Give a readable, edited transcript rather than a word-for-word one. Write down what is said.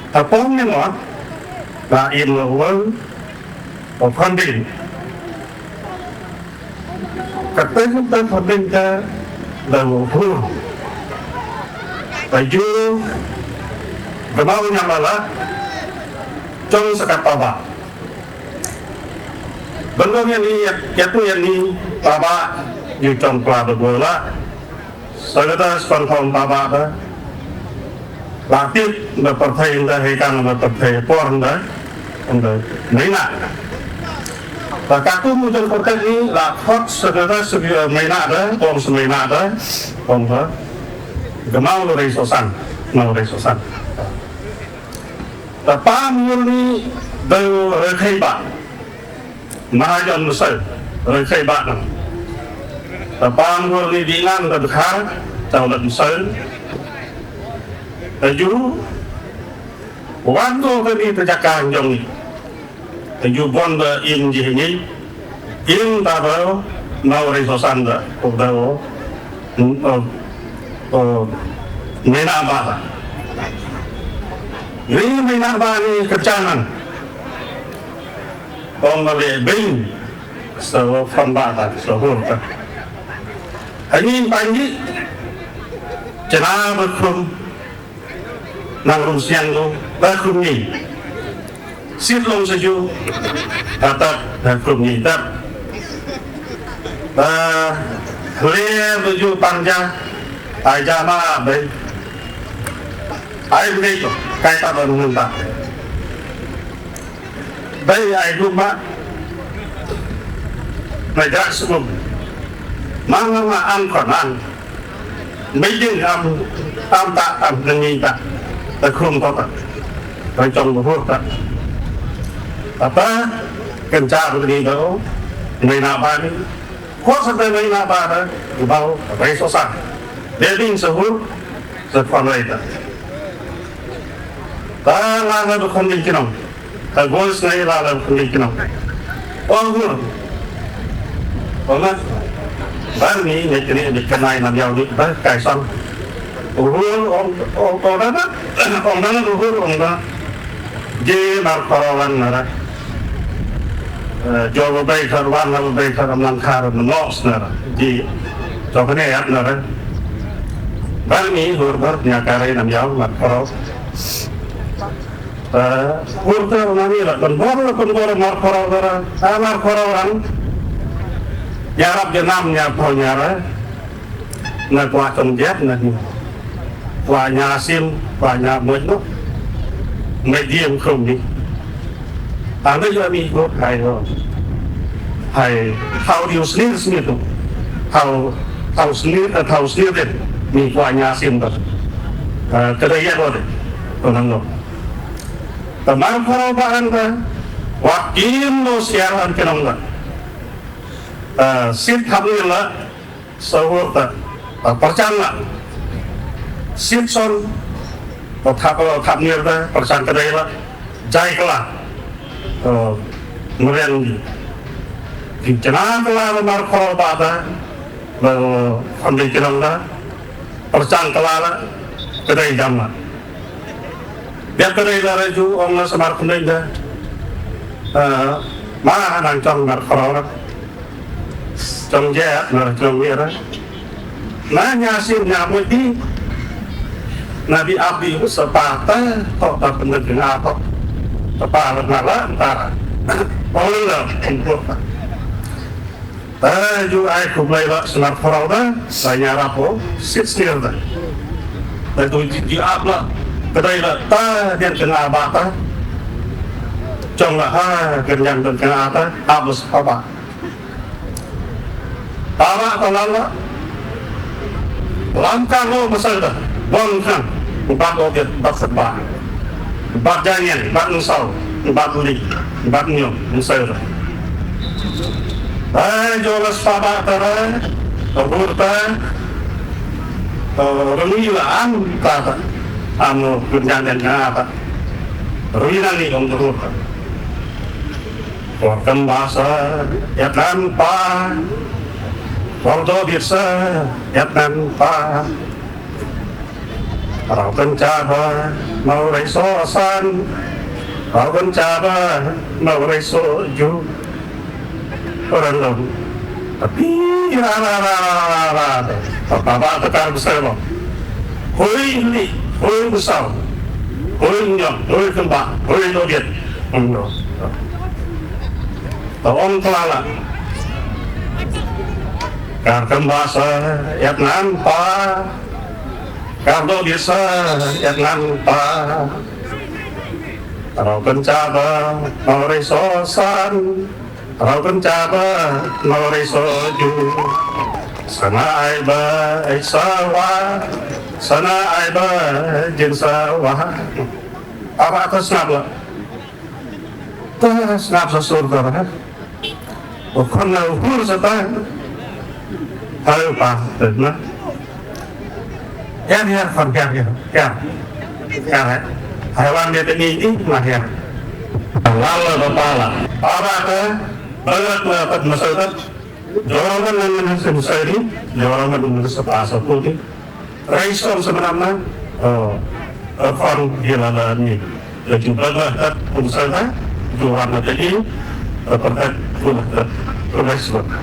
Tapong ni mo na ilawal o funding. Katanya kita funding ka lalu baju gemau malah trong sekat paba. Belum yang ni yaitu yang ni paba di trong paba bola. Saya kata sponsor paba dah. Lapit berpercaya dah hitam berpercaya porn dah, untuk mana? Kaku muncul percaya ni lapot segera segera mana dah, porn semana dah, porn dah. Gemau lori sosan, mau lori sosan. Tapi murni dah rekayba, mahajan besar rekayba nang. Tapi murni dingan dah bekar, jauh lebih besar. Taju waktu kami terjakan jong ni taju bonda in jihini in tabo mau resosan da udah mena apa ini mena apa ni kecangan orang lebih bing so fambata so hurta ini panji cenah berkum nang rumsian lo bakum ni sit long seju atap bakum ni tap le seju panja aja ma be ai ni to kai ta ba nun ta be ai rumah najak sebelum mana ma am konan mấy đứa am ta am ni ta ta không có ta trong một phút ta apa kencar begini đó người nào ba đi khuất sang đây người nào ba đó bao cái số sàn để đi sở hữu rất quan trọng ta là người không đi cái nào ta voice này là không đi cái nào hương mà bạn nghĩ này cái này làm giàu đi ta cài xong ông đó je markoran nara jowo bay karwan la bay karam lang kar nos nara di jokne yat nara bani hurbar nyakare nam yaw markoro hurta nani la konbor markoro nara markoro ran yarab jenam nya ponyara na kwa tonjet na qua nhà sim qua nhà mới nó mấy điểm không đi bây giờ mình có hay rồi hay how do you sleep itu how sleep it mình qua nhà sim đó cái đấy rồi orang lo teman perubahan kan wakil lo siaran kenapa sit kami lah sahur percaya Simpson thap nhiều ra persan cái đấy là jai kelah meriang di chana kelah markor bata ambil kenang lah persan kelah lah kedai jam lah biar kedai lah ju orang semar kedai dah mana nang trong markor lah trong jet trong dia lah nah nyasim nyamuk di Nabi Abdi sepatah kok tak benar dengan apa tepat nala antara orang untuk juga aku belajar senar korauda saya rapo sit still dah itu di apa kedai lah ta dia kena bata trong là kenyang dan kena apa habis apa lama langkah lo besar dah bangkan empat objek, empat sebab, empat jangan, empat nusau, empat buli, empat nyom, nusau. Jolas pabak tera, burta, remilaan kata, anu berjanjian apa, remilan ni om burta. Waktu bahasa, ya tanpa, waktu biasa, ya tanpa. Rau kencana mau reso san, rau kencana mau reso ju. Orang lalu, tapi apa tekar besar lo. Hoi ini, hoi besar, hoi nyam, hoi kembang, hoi logiat. Tawon kelala. Karena bahasa yang nampak, karena bisa yang nampak. Kalau kencana mau resosan, kalau kencana mau resoju. Sana aiba sawah, sana aiba jin sawah. Apa atas nabla? Tas nab sesurga. Bukan lahur setang. Ayo pak, benar. Ya, hewan dia ini mah ya. Lalu kepala, apa ke? Berat dapat masyarakat. Jorangan yang menhasil ini, jorangan yang sepasa putih. Raison sebenarnya, kon hilangan ini. Jadi berat masyarakat, jorangan ini, terperkat pun terlalu.